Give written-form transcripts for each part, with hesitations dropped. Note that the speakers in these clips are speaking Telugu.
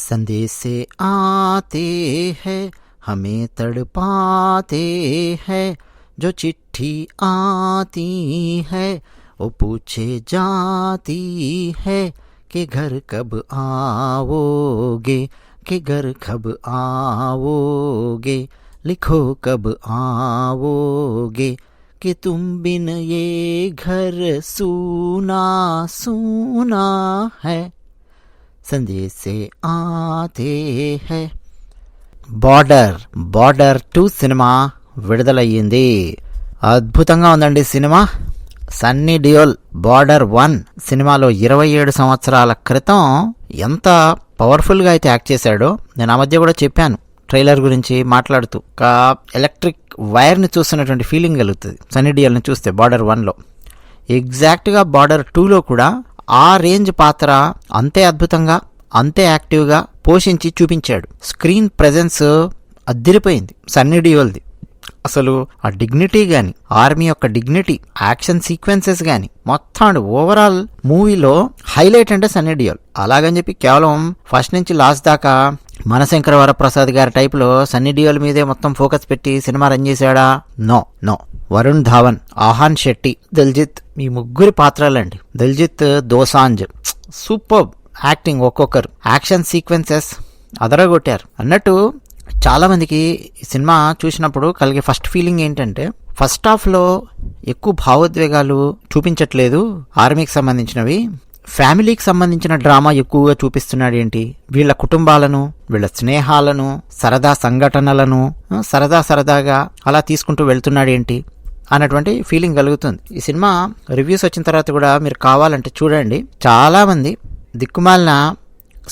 संदेशे आते हैं हमें तड़पाते हैं, जो चिट्ठी आती है वो पूछे जाती है कि घर कब आओगे, कि घर कब आओगे, लिखो कब आओगे, कि तुम बिन ये घर सूना सूना है, సందేశే ఆతే హై. బార్డర్ 2 సినిమా విడుదలయ్యింది. అద్భుతంగా ఉందండి సినిమా. సన్నీ డియోల్ బార్డర్ 1 సినిమాలో 27 సంవత్సరాల క్రితం ఎంత పవర్ఫుల్గా అయితే యాక్ట్ చేశాడో నేను ఆ మధ్య కూడా చెప్పాను ట్రైలర్ గురించి మాట్లాడుతూ. ఒక ఎలక్ట్రిక్ వైర్ని చూస్తున్నటువంటి ఫీలింగ్ కలుగుతుంది సన్నీ డియోల్ని చూస్తే బార్డర్ 1లో. ఎగ్జాక్ట్గా బార్డర్ 2లో కూడా ఆ రేంజ్ పాత్ర అంతే అద్భుతంగా అంతే యాక్టివ్గా పోషించి చూపించాడు. స్క్రీన్ ప్రెజెన్స్ అద్దిరిపోయింది సన్నీ డియోల్ది. అసలు ఆ డిగ్నిటీ కానీ, ఆర్మీ యొక్క డిగ్నిటీ, యాక్షన్ సీక్వెన్సెస్ కానీ మొత్తం ఓవరాల్ మూవీలో హైలైట్ అంటే సన్నీ డియోల్. అలాగని చెప్పి కేవలం ఫస్ట్ నుంచి లాస్ట్ దాకా మనశంకర వరప్రసాద్ గారి టైప్లో సన్నీ డియోల్ మీదే మొత్తం ఫోకస్ పెట్టి సినిమా రన్ చేశాడా? నో. వరుణ్ ధావన్, ఆహాన్ శెట్టి, దిల్జిత్, ఈ ముగ్గురి పాత్రలండి. దిల్జిత్ దోసాంజ్ సూపర్ యాక్టింగ్, ఒక్కొక్కరు యాక్షన్ సీక్వెన్సెస్ అదరగొట్టారు. అన్నట్టు చాలా మందికి ఈ సినిమా చూసినప్పుడు కలిగే ఫస్ట్ ఫీలింగ్ ఏంటంటే, ఫస్ట్ హాఫ్లో ఎక్కువ భావోద్వేగాలు చూపించట్లేదు ఆర్మీకి సంబంధించినవి, ఫ్యామిలీకి సంబంధించిన డ్రామా ఎక్కువగా చూపిస్తున్నాడు ఏంటి, వీళ్ళ కుటుంబాలను, వీళ్ళ స్నేహాలను, సరదా సంఘటనలను సరదాగా అలా తీసుకుంటూ వెళ్తున్నాడు ఏంటి అన్నటువంటి ఫీలింగ్ కలుగుతుంది. ఈ సినిమా రివ్యూస్ వచ్చిన తర్వాత కూడా మీరు కావాలంటే చూడండి. చాలామంది దిక్కుమాలిన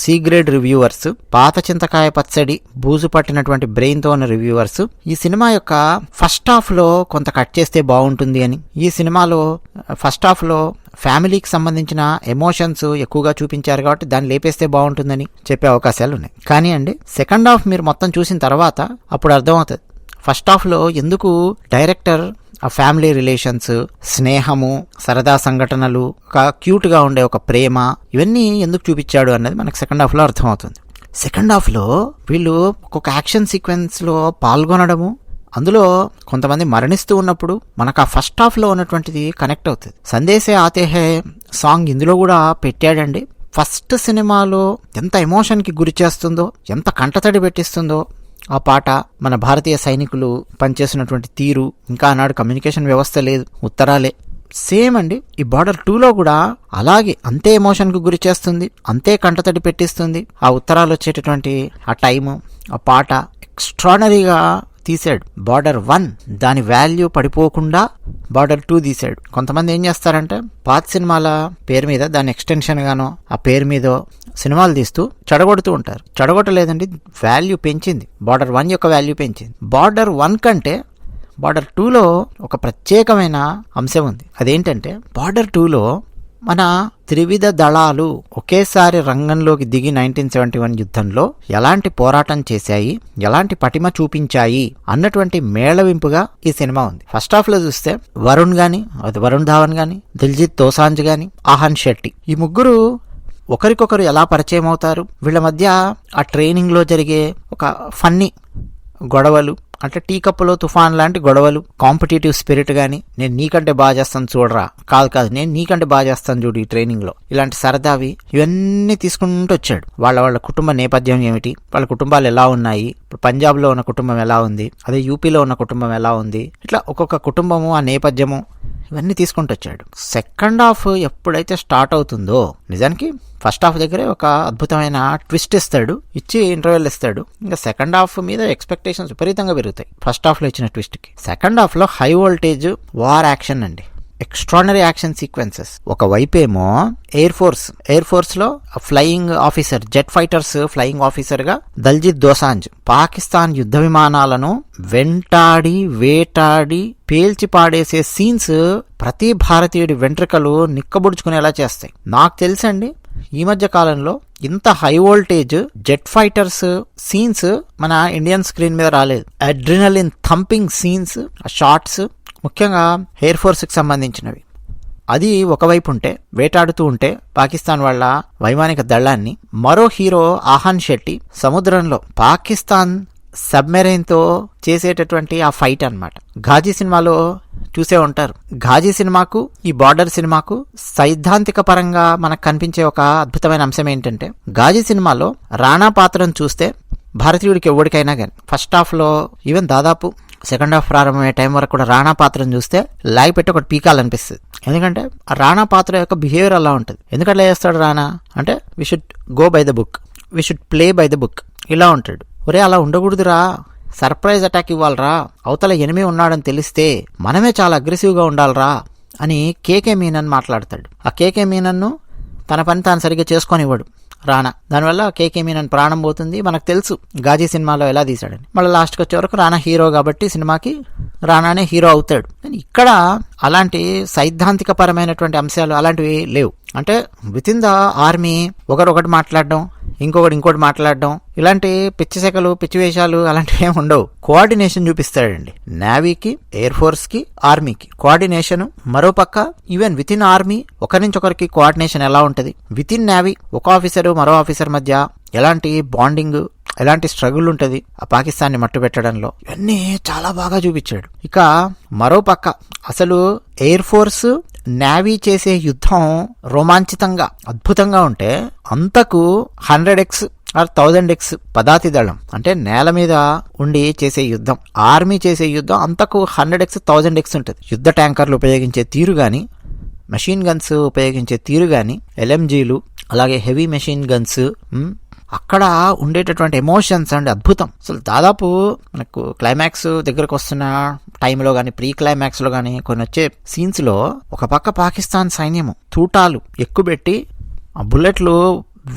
సి గ్రేడ్ రివ్యూవర్స్, పాత చింతకాయ పచ్చడి బూజు పట్టినటువంటి బ్రెయిన్తో ఉన్న రివ్యూవర్స్ ఈ సినిమా యొక్క ఫస్ట్ హాఫ్లో కొంత కట్ చేస్తే బాగుంటుంది అని, ఈ సినిమాలో ఫస్ట్ హాఫ్లో ఫ్యామిలీకి సంబంధించిన ఎమోషన్స్ ఎక్కువగా చూపించారు కాబట్టి దాన్ని లేపేస్తే బాగుంటుందని చెప్పే అవకాశాలు ఉన్నాయి. కానీ అండి సెకండ్ హాఫ్ మీరు మొత్తం చూసిన తర్వాత అప్పుడు అర్థమవుతుంది ఫస్ట్ హాఫ్లో ఎందుకు డైరెక్టర్ ఆ ఫ్యామిలీ రిలేషన్స్, స్నేహము, సరదా సంఘటనలు, ఒక క్యూట్గా ఉండే ఒక ప్రేమ, ఇవన్నీ ఎందుకు చూపించాడు అన్నది మనకు సెకండ్ హాఫ్లో అర్థమవుతుంది. సెకండ్ హాఫ్లో వీళ్ళు ఒక్కొక్క యాక్షన్ సీక్వెన్స్లో పాల్గొనడము, అందులో కొంతమంది మరణిస్తూ ఉన్నప్పుడు మనకు ఆ ఫస్ట్ హాఫ్లో ఉన్నటువంటిది కనెక్ట్ అవుతుంది. సందేశే ఆతే హై సాంగ్ ఇందులో కూడా పెట్టాడండి. ఫస్ట్ సినిమాలో ఎంత ఎమోషన్కి గురి చేస్తుందో, ఎంత కంటతడి పెట్టిస్తుందో ఆ పాట, మన భారతీయ సైనికులు పనిచేసినటువంటి తీరు, ఇంకా ఆనాడు కమ్యూనికేషన్ వ్యవస్థ లేదు, ఉత్తరాలే. సేమ్ అండి ఈ బార్డర్ 2లో కూడా అలాగే అంతే ఎమోషన్కు గురి చేస్తుంది, అంతే కంటతడి పెట్టిస్తుంది. ఆ ఉత్తరాలు వచ్చేటటువంటి ఆ టైము, ఆ పాట ఎక్స్ట్రాడనరీగా తీశాడు. బార్డర్ 1 దాని వాల్యూ పడిపోకుండా బార్డర్ 2 తీశాడు. కొంతమంది ఏం చేస్తారంటే పాత సినిమాల పేరు మీద దాని ఎక్స్టెన్షన్ గానో ఆ పేరు మీద సినిమాలు తీస్తూ చెడగొడుతూ ఉంటారు. చెడగొట్టలేదండి, వాల్యూ పెంచింది. బార్డర్ 1 యొక్క వాల్యూ పెంచింది. బార్డర్ 1 కంటే బార్డర్ 2లో ఒక ప్రత్యేకమైన అంశం ఉంది. అదేంటంటే బార్డర్ 2లో మన త్రివిధ దళాలు ఒకేసారి రంగంలోకి దిగి 1971 యుద్ధంలో ఎలాంటి పోరాటం చేశాయి, ఎలాంటి పటిమ చూపించాయి అన్నటువంటి మేళవింపుగా ఈ సినిమా ఉంది. ఫస్ట్ హాఫ్ లో చూస్తే వరుణ్ ధావన్ గాని, దిల్జిత్ దోసాంజ్ గాని, ఆహాన్ శెట్టి ఈ ముగ్గురు ఒకరికొకరు ఎలా పరిచయం అవుతారు, వీళ్ళ మధ్య ఆ ట్రైనింగ్ లో జరిగే ఒక ఫన్నీ గొడవలు, అంటే టీ కప్పులో తుఫాన్ లాంటి గొడవలు, కాంపిటేటివ్ స్పిరిట్ గానీ, నేను నీకంటే బాగా చేస్తాను చూడరా, కాదు నేను నీకంటే బాగా చేస్తాను చూడు ఈ ట్రైనింగ్ లో, ఇలాంటి సరదావి ఇవన్నీ తీసుకుంటూ వచ్చాడు. వాళ్ళ కుటుంబ నేపథ్యం ఏమిటి, వాళ్ళ కుటుంబాలు ఎలా ఉన్నాయి, ఇప్పుడు పంజాబ్ లో ఉన్న కుటుంబం ఎలా ఉంది, అదే యూపీలో ఉన్న కుటుంబం ఎలా ఉంది, ఇట్లా ఒక్కొక్క కుటుంబము ఆ నేపథ్యము ఇవన్నీ తీసుకుంటూ వచ్చాడు. సెకండ్ హాఫ్ ఎప్పుడైతే స్టార్ట్ అవుతుందో, నిజానికి ఫస్ట్ హాఫ్ దగ్గరే ఒక అద్భుతమైన ట్విస్ట్ ఇచ్చి ఇంటర్వెల్ ఇస్తాడు. ఇంకా సెకండ్ హాఫ్ మీద ఎక్స్పెక్టేషన్స్ విపరీతంగా పెరుగుతాయి. ఫస్ట్ హాఫ్ లో ఇచ్చిన ట్విస్ట్ కి సెకండ్ హాఫ్ లో హై వోల్టేజ్ వార్ యాక్షన్ అండి, ఎక్స్ట్రాడనరీ యాక్షన్ సీక్వెన్సెస్. ఒక వైపేమో ఎయిర్ ఫోర్స్ లో flying officer, jet fighters flying officer గా దల్జిత్ దోసాంజ్ పాకిస్తాన్ యుద్ధ విమానాలను వేటాడి పేల్చి పాడేసే సీన్స్ ప్రతి భారతీయుడి వెంట్రుకలు నిక్కబుడుచుకునేలా చేస్తాయి. నాకు తెలుసండి ఈ మధ్య కాలంలో ఇంత high voltage jet fighters scenes మన ఇండియన్ స్క్రీన్ మీద రాలేదు. అడ్రినలిన్ థంపింగ్ సీన్స్, షార్ట్స్, ముఖ్యంగా ఎయిర్ ఫోర్స్ కి సంబంధించినవి అది ఒకవైపు ఉంటే, వేటాడుతూ ఉంటే పాకిస్తాన్ వాళ్ళ వైమానిక దళాన్ని, మరో హీరో ఆహాన్ శెట్టి సముద్రంలో పాకిస్తాన్ సబ్మెరైన్ తో చేసేటటువంటి ఆ ఫైట్ అన్నమాట. ఘాజీ సినిమాలో చూసే ఉంటారు. ఘాజీ సినిమాకు ఈ బార్డర్ సినిమాకు సైద్ధాంతిక పరంగా మనకు కనిపించే ఒక అద్భుతమైన అంశం ఏంటంటే, ఘాజీ సినిమాలో రాణా పాత్రను చూస్తే భారతీయుడికి ఎవరికైనా కానీ ఫస్ట్ హాఫ్ లో ఈవెన్ దాదాపు సెకండ్ హాఫ్ ప్రారంభమయ్యే టైం వరకు కూడా రాణా పాత్రను చూస్తే లాగి పెట్టి ఒకటి పీకాలనిపిస్తుంది. ఎందుకంటే ఆ రాణా పాత్ర యొక్క బిహేవియర్ అలా ఉంటుంది. ఎందుకట్లా చేస్తాడు రాణా అంటే, we should go by the book, we should play by the book, ఇలా ఉంటాడు. ఒరే అలా ఉండకూడదురా, సర్ప్రైజ్ అటాక్ ఇవ్వాలరా, అవతల ఎనిమి ఉన్నాడని తెలిస్తే మనమే చాలా అగ్రెసివ్గా ఉండాలరా అని కేకే మీనన్ మాట్లాడతాడు. ఆ కేకే మీనన్ను తన పని తాను సరిగ్గా చేసుకొనివ్వడు రాణా. దానివల్ల కేకే మీనన్ ప్రాణం పోతుంది. మనకు తెలుసు ఘాజీ సినిమాలో ఎలా తీశాడని. మళ్ళీ లాస్ట్కి వచ్చే వరకు రాణా హీరో కాబట్టి సినిమాకి రాణానే హీరో అవుతాడు. ఇక్కడ అలాంటి సైద్ధాంతిక పరమైనటువంటి అంశాలు అలాంటివి లేవు. అంటే విత్ ఇన్ ద ఆర్మీ ఒకటి మాట్లాడడం, ఇంకోటి మాట్లాడడం, ఇలాంటి పిచ్చి సెకలు పిచ్చి వేషాలు అలాంటివి ఏమి ఉండవు. కోఆర్డినేషన్ చూపిస్తాడండి. నేవీకి, ఎయిర్ ఫోర్స్ కి, ఆర్మీకి కోఆర్డినేషన్. మరోపక్క ఈవెన్ విత్ ఇన్ ఆర్మీ ఒకరి నుంచి ఒకరికి కోఆర్డినేషన్ ఎలా ఉంటుంది, విత్ ఇన్ నేవీ ఒక ఆఫీసరు మరో ఆఫీసర్ మధ్య ఎలాంటి బాండింగ్, ఎలాంటి స్ట్రగుల్ ఉంటుంది ఆ పాకిస్తాన్ని మట్టు పెట్టడంలో, ఇవన్నీ చాలా బాగా చూపించాడు. ఇక మరోపక్క అసలు ఎయిర్ ఫోర్స్ నేవీ చేసే యుద్ధం రోమాంచితంగా అద్భుతంగా ఉంటే, అంతకు 100x ఆర్ 1000x పదాతి దళం అంటే నేల మీద ఉండి చేసే యుద్ధం, ఆర్మీ చేసే యుద్ధం అంతకు 100x 1000x ఉంటుంది. యుద్ధ ట్యాంకర్లు ఉపయోగించే తీరు గాని, మెషిన్ గన్స్ ఉపయోగించే తీరు గాని, LMGలు, అలాగే హెవీ మెషిన్ గన్స్, అక్కడ ఉండేటటువంటి ఎమోషన్స్ అండి అద్భుతం. అసలు దాదాపు మనకు క్లైమాక్స్ దగ్గరకు వస్తున్న టైంలో కానీ, ప్రీ క్లైమాక్స్ లో కానీ కొన్ని వచ్చే సీన్స్ లో ఒక పక్క పాకిస్తాన్ సైన్యము తూటాలు ఎక్కుబెట్టి ఆ బుల్లెట్లు,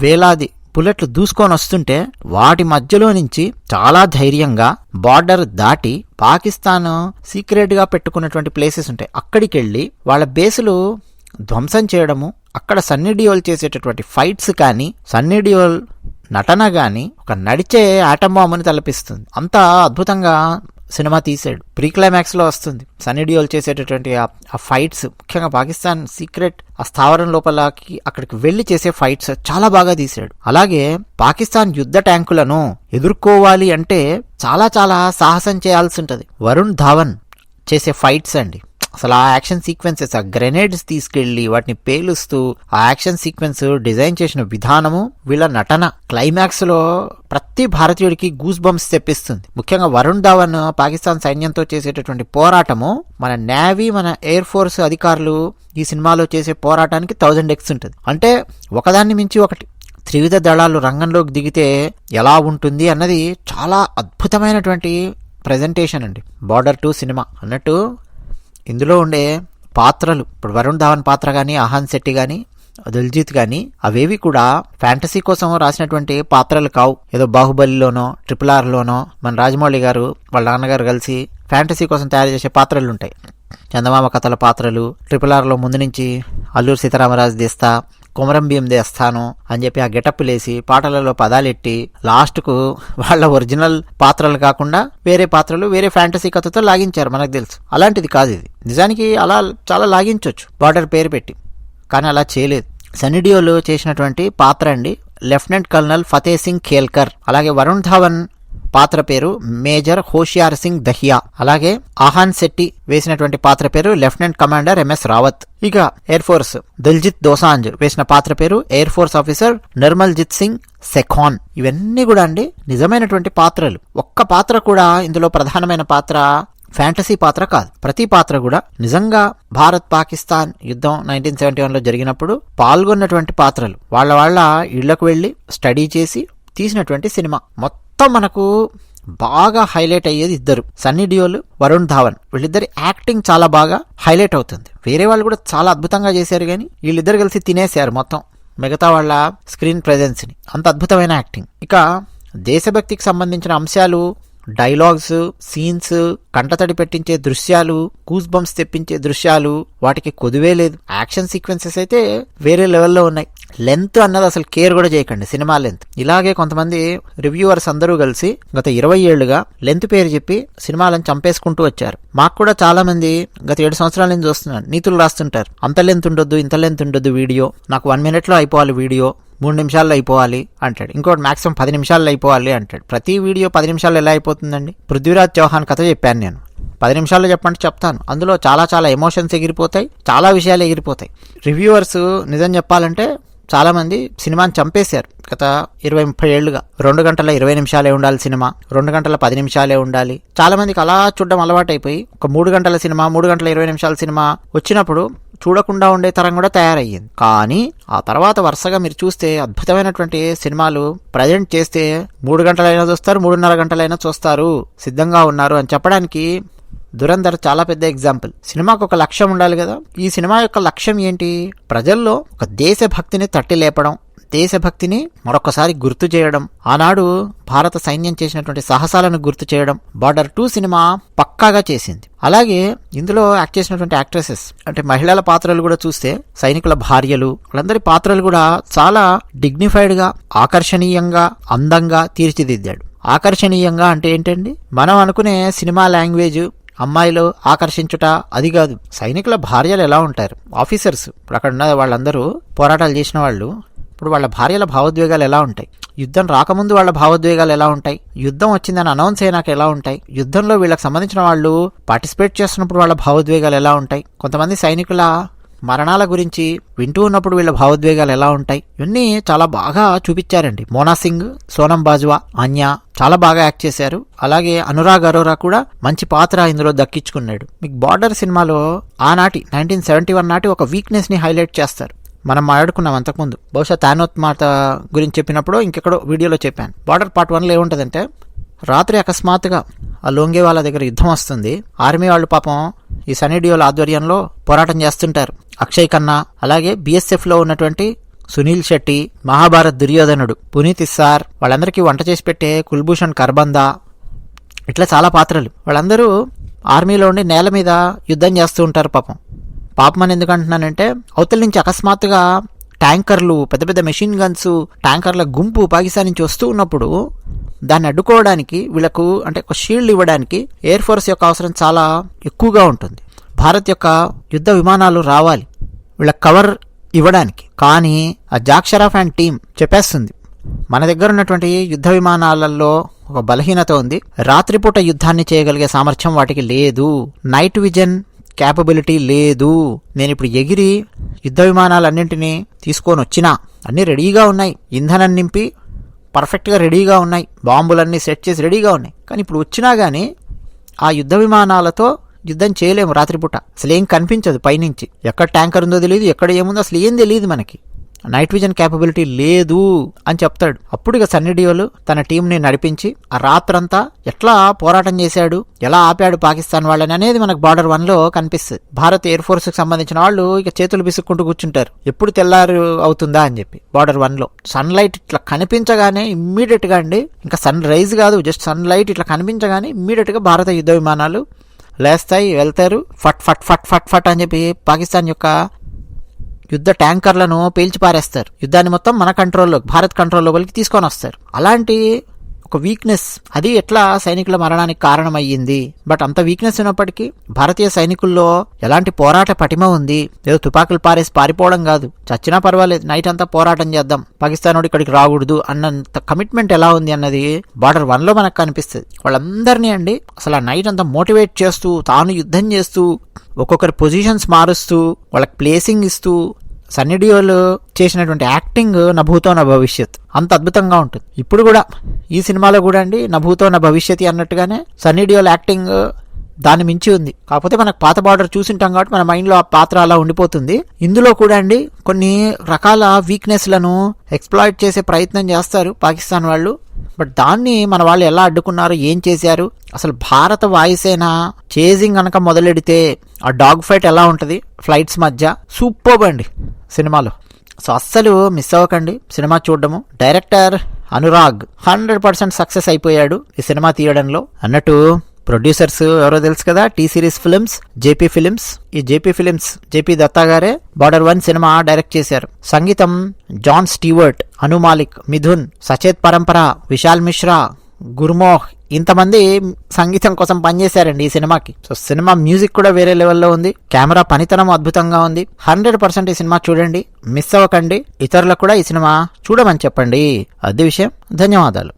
వేలాది బుల్లెట్లు దూసుకొని వస్తుంటే వాటి మధ్యలో నుంచి చాలా ధైర్యంగా బార్డర్ దాటి పాకిస్తాన్ సీక్రెట్ గా పెట్టుకున్నటువంటి ప్లేసెస్ ఉంటాయి, అక్కడికి వెళ్ళి వాళ్ళ బేసులు ధ్వంసం చేయడము, అక్కడ సన్నీ డియోల్ చేసేటటువంటి ఫైట్స్ కానీ, సన్నీ డియోల్ నటన గాని ఒక నడిచే ఆటం బాంబుని తలపిస్తుంది. అంత అద్భుతంగా సినిమా తీసాడు. ప్రీ క్లైమాక్స్ లో వస్తుంది సన్నీ డియోల్ చేసేటటువంటి ఆ ఫైట్స్, ముఖ్యంగా పాకిస్తాన్ సీక్రెట్ ఆ స్థావరం లోపలకి అక్కడికి వెళ్లి చేసే ఫైట్స్ చాలా బాగా తీసాడు. అలాగే పాకిస్తాన్ యుద్ధ ట్యాంకులను ఎదుర్కోవాలి అంటే చాలా చాలా సాహసం చేయాల్సి ఉంటది. వరుణ్ ధావన్ చేసే ఫైట్స్ అండి, అసలు ఆ యాక్షన్ సీక్వెన్సెస్, ఆ గ్రెనేడ్స్ తీసుకెళ్లి వాటిని పేలుస్తూ ఆ యాక్షన్ సీక్వెన్స్ డిజైన్ చేసిన విధానము, వీళ్ళ నటన క్లైమాక్స్ లో ప్రతి భారతీయుడికి గూస్ బంప్స్ తెప్పిస్తుంది. ముఖ్యంగా వరుణ్ ధావన్ పాకిస్తాన్ సైన్యంతో చేసేటటువంటి పోరాటము, మన నేవీ, మన ఎయిర్ ఫోర్స్ అధికారులు ఈ సినిమాలో చేసే పోరాటానికి 1000x ఉంటుంది. అంటే ఒకదాన్ని మించి ఒకటి త్రివిధ దళాలు రంగంలోకి దిగితే ఎలా ఉంటుంది అన్నది చాలా అద్భుతమైనటువంటి ప్రెజెంటేషన్ అండి బార్డర్ 2 సినిమా అన్నట్టు. ఇందులో ఉండే పాత్రలు, ఇప్పుడు వరుణ్ ధావన్ పాత్ర కానీ, ఆహాన్ శెట్టి కానీ, దిల్జీత్ కానీ, అవేవి కూడా ఫ్యాంటసీ కోసం రాసినటువంటి పాత్రలు కావు. ఏదో బాహుబలిలోనో RRR లోనో మన రాజమౌళి గారు వాళ్ళ నాన్నగారు కలిసి ఫ్యాంటసీ కోసం తయారు చేసే పాత్రలు ఉంటాయి. చందమామ కథల పాత్రలు, RRR లో ముందు నుంచి అల్లూరు సీతారామరాజు తీస్తా, కొమరం భీం దేస్తాను అని చెప్పి ఆ గెటప్ లేసి పాటలలో పదాలెట్టి లాస్ట్ కు వాళ్ళ ఒరిజినల్ పాత్రలు కాకుండా వేరే పాత్రలు వేరే ఫ్యాంటసీ కథతో లాగించారు. మనకు తెలుసు అలాంటిది కాదు ఇది. నిజానికి అలా చాలా లాగించవచ్చు బార్డర్ పేరు పెట్టి, కానీ అలా చేయలేదు. సన్నీ డియోల్ చేసినటువంటి పాత్ర అండి లెఫ్టినెంట్ కల్నల్ ఫతే సింగ్ ఖేల్కర్. అలాగే వరుణ్ ధావన్ పాత్ర పేరు మేజర్ హోషియార్ సింగ్ దహియా. అలాగే ఆహాన్ శెట్టి వేసినటువంటి పాత్ర పేరు లెఫ్టినెంట్ కమాండర్ MS రావత్. ఇక ఎయిర్ ఫోర్స్ దిల్జిత్ దోసాంజ్ వేసిన పాత్ర పేరు air force officer Nirmaljit Singh Sekhon. ఇవన్నీ కూడా అండి నిజమైనటువంటి పాత్రలు. ఒక్క పాత్ర కూడా ఇందులో ప్రధానమైన పాత్ర ఫ్యాంటసీ పాత్ర కాదు. ప్రతి పాత్ర కూడా నిజంగా భారత్ పాకిస్తాన్ యుద్ధం 1971 లో జరిగినప్పుడు పాల్గొన్నటువంటి పాత్రలు. వాళ్ళ ఇళ్లకు వెళ్లి స్టడీ చేసి తీసినటువంటి సినిమా. మొత్తం మనకు బాగా హైలైట్ అయ్యేది ఇద్దరు, సన్నీ డియోల్, వరుణ్ ధావన్. వీళ్ళిద్దరి యాక్టింగ్ చాలా బాగా హైలైట్ అవుతుంది. వేరే వాళ్ళు కూడా చాలా అద్భుతంగా చేశారు, కానీ వీళ్ళిద్దరు కలిసి తినేశారు మొత్తం మిగతా వాళ్ళ స్క్రీన్ ప్రెజెన్స్ ని. అంత అద్భుతమైన యాక్టింగ్. ఇక దేశభక్తికి సంబంధించిన అంశాలు, డైలాగ్స్, సీన్స్, కంటతడి పెట్టించే దృశ్యాలు, గూస్ బంప్స్ తెప్పించే దృశ్యాలు, వాటికి కొదువే లేదు. యాక్షన్ సీక్వెన్సెస్ అయితే వేరే లెవెల్లో ఉన్నాయి. లెంత్ అన్నది అసలు కేర్ కూడా చేయకండి, సినిమా లెంత్. ఇలాగే కొంతమంది రివ్యూవర్స్ అందరూ కలిసి గత 20 ఏళ్లుగా లెంత్ పేరు చెప్పి సినిమాలను చంపేసుకుంటూ వచ్చారు. మాకు కూడా చాలా మంది గత 7 సంవత్సరాల నుంచి చూస్తున్నాను, నీతులు రాస్తుంటారు. అంత లెంత్ ఉండొద్దు, ఇంత లెంత్ ఉండొద్దు వీడియో, నాకు 1 minute అయిపోవాలి వీడియో, 3 నిమిషాల్లో అయిపోవాలి అంటాడు. ఇంకోటి మాక్సిమం 10 నిమిషాల్లో అయిపోవాలి అంటాడు. ప్రతి వీడియో 10 నిమిషాల్లో ఎలా అయిపోతుందండి? పృథ్వీరాజ్ చౌహాన్ కథ చెప్పాను నేను, 10 నిమిషాల్లో చెప్పంటే చెప్తాను. అందులో చాలా ఎమోషన్స్ ఎగిరిపోతాయి, చాలా విషయాలు ఎగిరిపోతాయి. రివ్యూవర్స్ నిజం చెప్పాలంటే చాలా మంది సినిమాని చంపేశారు. గత 20-30 ఏళ్లుగా 2 గంటల 20 నిమిషాలే ఉండాలి సినిమా, 2 గంటల 10 నిమిషాలే ఉండాలి. చాలా మందికి అలా చూడడం అలవాటైపోయి ఒక 3 గంటల సినిమా, 3 గంటల 20 నిమిషాల సినిమా వచ్చినప్పుడు చూడకుండా ఉండే తరం కూడా తయారయ్యింది. కానీ ఆ తర్వాత వరుసగా మీరు చూస్తే అద్భుతమైనటువంటి సినిమాలు ప్రజెంట్ చేస్తే 3 గంటలైనా చూస్తారు, 3.5 గంటలైనా చూస్తారు, సిద్ధంగా ఉన్నారు అని చెప్పడానికి దురంధర్ చాలా పెద్ద ఎగ్జాంపుల్. సినిమాకు ఒక లక్ష్యం ఉండాలి కదా. ఈ సినిమా యొక్క లక్ష్యం ఏంటి? ప్రజల్లో ఒక దేశభక్తిని తట్టి లేపడం, దేశభక్తిని మరొకసారి గుర్తు చేయడం, ఆనాడు భారత సైన్యం చేసినటువంటి సాహసాలను గుర్తు చేయడం బార్డర్ 2 సినిమా పక్కాగా చేసింది. అలాగే ఇందులో యాక్ట్ చేసినటువంటి యాక్ట్రెసెస్ అంటే మహిళల పాత్రలు కూడా చూస్తే, సైనికుల భార్యలు, వాళ్ళందరి పాత్రలు కూడా చాలా డిగ్నిఫైడ్గా, ఆకర్షణీయంగా, అందంగా తీర్చిదిద్దాడు. ఆకర్షణీయంగా అంటే ఏంటండి? మనం అనుకునే సినిమా లాంగ్వేజ్ అమ్మాయిలు ఆకర్షించుట అది కాదు. సైనికుల భార్యలు ఎలా ఉంటారు, ఆఫీసర్స్, ఇప్పుడు అక్కడ ఉన్న వాళ్ళందరూ పోరాటాలు చేసిన వాళ్ళు, ఇప్పుడు వాళ్ళ భార్యల భావోద్వేగాలు ఎలా ఉంటాయి, యుద్ధం రాకముందు వాళ్ళ భావోద్వేగాలు ఎలా ఉంటాయి, యుద్ధం వచ్చిందని అనౌన్స్ అయినాక ఎలా ఉంటాయి, యుద్ధంలో వీళ్ళకి సంబంధించిన వాళ్ళు పార్టిసిపేట్ చేస్తున్నప్పుడు వాళ్ళ భావోద్వేగాలు ఎలా ఉంటాయి, కొంతమంది సైనికుల మరణాల గురించి వింటూ ఉన్నప్పుడు వీళ్ళ భావోద్వేగాలు ఎలా ఉంటాయి, ఇవన్నీ చాలా బాగా చూపించారండి. మోనా సింగ్, సోనం బాజ్వా, అన్యా చాలా బాగా యాక్ట్ చేశారు. అలాగే అనురాగ్ అరోరా కూడా మంచి పాత్ర ఇందులో దక్కించుకున్నాడు. మీకు బార్డర్ సినిమాలో ఆనాటి 1971 నాటి ఒక వీక్నెస్ ని హైలైట్ చేస్తారు. మనం మాట్లాడుకున్నాం అంతకుముందు, బహుశా తానోత్మాత గురించి చెప్పినప్పుడు ఇంకెక్కడో వీడియోలో చెప్పాను. బార్డర్ పార్ట్ 1లో ఏముంటుందంటే, రాత్రి అకస్మాత్తుగా ఆ లోంగే వాళ్ళ దగ్గర యుద్ధం వస్తుంది. ఆర్మీ వాళ్ళు పాపం ఈ సన్నీ డియోల్ ఆధ్వర్యంలో పోరాటం చేస్తుంటారు. అక్షయ్ ఖన్నా, అలాగే BSF లో ఉన్నటువంటి సునీల్ శెట్టి, మహాభారత్ దుర్యోధనుడు, పునీత్ ఇస్సార్, వాళ్ళందరికీ వంట చేసి పెట్టే కుల్భూషణ్ ఖర్బందా, ఇట్లా చాలా పాత్రలు. వాళ్ళందరూ ఆర్మీలో ఉండి నేల మీద యుద్ధం చేస్తూ ఉంటారు. పాపం అని ఎందుకు అంటున్నానంటే, అవతల నుంచి అకస్మాత్తుగా ట్యాంకర్లు, పెద్ద పెద్ద మెషిన్ గన్స్, ట్యాంకర్ల గుంపు పాకిస్తాన్ నుంచి వస్తూ ఉన్నప్పుడు దాన్ని అడ్డుకోవడానికి వీళ్ళకు అంటే ఒక షీల్డ్ ఇవ్వడానికి ఎయిర్ ఫోర్స్ యొక్క అవసరం చాలా ఎక్కువగా ఉంటుంది. భారత్ యొక్క యుద్ధ విమానాలు రావాలి వీళ్ళకి కవర్ ఇవ్వడానికి. కానీ ఆ జాక్ షరాఫ్ అండ్ టీం చెప్పేస్తుంది, మన దగ్గర ఉన్నటువంటి యుద్ధ విమానాలలో ఒక బలహీనత ఉంది, రాత్రిపూట యుద్ధాన్ని చేయగలిగే సామర్థ్యం వాటికి లేదు, నైట్ విజన్ క్యాపబిలిటీ లేదు. నేను ఇప్పుడు ఎగిరి యుద్ధ విమానాలన్నింటినీ తీసుకొని వచ్చినా, అన్నీ రెడీగా ఉన్నాయి, ఇంధనం నింపి పర్ఫెక్ట్గా రెడీగా ఉన్నాయి, బాంబులన్నీ సెట్ చేసి రెడీగా ఉన్నాయి, కానీ ఇప్పుడు వచ్చినా కానీ ఆ యుద్ధ విమానాలతో యుద్ధం చేయలేము. రాత్రిపూట అసలు ఏం కనిపించదు, పైనుంచి ఎక్కడ ట్యాంకర్ ఉందో తెలియదు, ఎక్కడ ఏముందో అసలు ఏం తెలియదు మనకి, నైట్ విజన్ క్యాపబిలిటీ లేదు అని చెప్తాడు. అప్పుడు ఇక సన్నీ డియోల్ తన టీంని నడిపించి ఆ రాత్రంతా ఎట్లా పోరాటం చేశాడు, ఎలా ఆపాడు పాకిస్తాన్ వాళ్ళని అనేది మనకు బార్డర్ 1లో కనిపిస్తుంది. భారత్ ఎయిర్ ఫోర్స్ కి సంబంధించిన వాళ్ళు ఇక చేతులు బిసుక్కుంటూ కూర్చుంటారు, ఎప్పుడు తెల్లారు అవుతుందా అని చెప్పి. బార్డర్ 1లో సన్ లైట్ ఇట్లా కనిపించగానే ఇమ్మీడియట్ గా అండి, ఇంకా సన్ రైజ్ కాదు, జస్ట్ సన్ లైట్ ఇట్లా కనిపించగానే ఇమ్మీడియట్ గా భారత యుద్ధ విమానాలు లేస్తాయి, వెళ్తారు, ఫట్ ఫట్ ఫట్ ఫట్ ఫట్ అని చెప్పి పాకిస్తాన్ యొక్క యుద్ధ ట్యాంకర్లను పేల్చి పారేస్తారు. యుద్ధాన్ని మొత్తం మన కంట్రోల్లో, భారత్ కంట్రోల్లో వాళ్ళకి తీసుకొని వస్తారు. అలాంటి ఒక వీక్నెస్ అది ఎట్లా సైనికుల మరణానికి కారణమయ్యింది. బట్ అంత వీక్నెస్ ఉన్నప్పటికీ భారతీయ సైనికుల్లో ఎలాంటి పోరాట పటిమ ఉంది, ఏదో తుపాకులు పారేసి పారిపోవడం కాదు, చచ్చినా పర్వాలేదు నైట్ అంతా పోరాటం చేద్దాం, పాకిస్తాన్ వాడు ఇక్కడికి రాకూడదు అన్నంత కమిట్మెంట్ ఎలా ఉంది అన్నది బార్డర్ 1లో మనకు కనిపిస్తుంది. వాళ్ళందరినీ అండి అసలు ఆ నైట్ అంతా మోటివేట్ చేస్తూ, తాను యుద్ధం చేస్తూ, ఒక్కొక్కరి పొజిషన్స్ మారుస్తూ, వాళ్ళకి ప్లేసింగ్ ఇస్తూ, సన్నీ డియోల్ చేసినటువంటి యాక్టింగ్ నా భూతో నా భవిష్యత్ అంత అద్భుతంగా ఉంటుంది. ఇప్పుడు కూడా ఈ సినిమాలో కూడా అండి నా భూతో నా భవిష్యత్ అన్నట్టుగానే సన్నీ డియోల్ యాక్టింగ్ దాన్ని మించి ఉంది. కాకపోతే మనకు పాత బార్డర్ చూసింటాం కాబట్టి మన మైండ్లో ఆ పాత్ర అలా ఉండిపోతుంది. ఇందులో కూడా అండి కొన్ని రకాల వీక్నెస్లను ఎక్స్ప్లాయిట్ చేసే ప్రయత్నం చేస్తారు పాకిస్తాన్ వాళ్ళు. బట్ దాన్ని మన వాళ్ళు ఎలా అడ్డుకున్నారు, ఏం చేశారు, అసలు భారత వాయుసేన చేజింగ్ కనుక మొదలెడితే ఆ డాగ్ ఫైట్ ఎలా ఉంటుంది ఫ్లైట్స్ మధ్య, సూపర్బ్ అండి సినిమాలో. సో అస్సలు మిస్ అవ్వకండి సినిమా చూడడము. డైరెక్టర్ అనురాగ్ 100% సక్సెస్ అయిపోయాడు ఈ సినిమా తీయడంలో. అన్నట్టు ప్రొడ్యూసర్స్ ఎవరో తెలుసు కదా, T Series films, JP films. ఈ జేపీ ఫిలిమ్స్ జేపీ దత్తా గారే బార్డర్ 1 సినిమా డైరెక్ట్ చేశారు. సంగీతం జాన్ స్టీవర్ట్, అను మాలిక్, మిథున్, సచేత్ పరంపర, విశాల్ మిశ్రా, గుర్మోహ్, ఇంతమంది సంగీతం కోసం పనిచేశారండి ఈ సినిమాకి. సో సినిమా మ్యూజిక్ కూడా వేరే లెవెల్లో ఉంది. కెమెరా పనితనం అద్భుతంగా ఉంది. 100% ఈ సినిమా చూడండి, మిస్ అవ్వకండి. ఇతరులకు కూడా ఈ సినిమా చూడమని చెప్పండి. అది విషయం. ధన్యవాదాలు.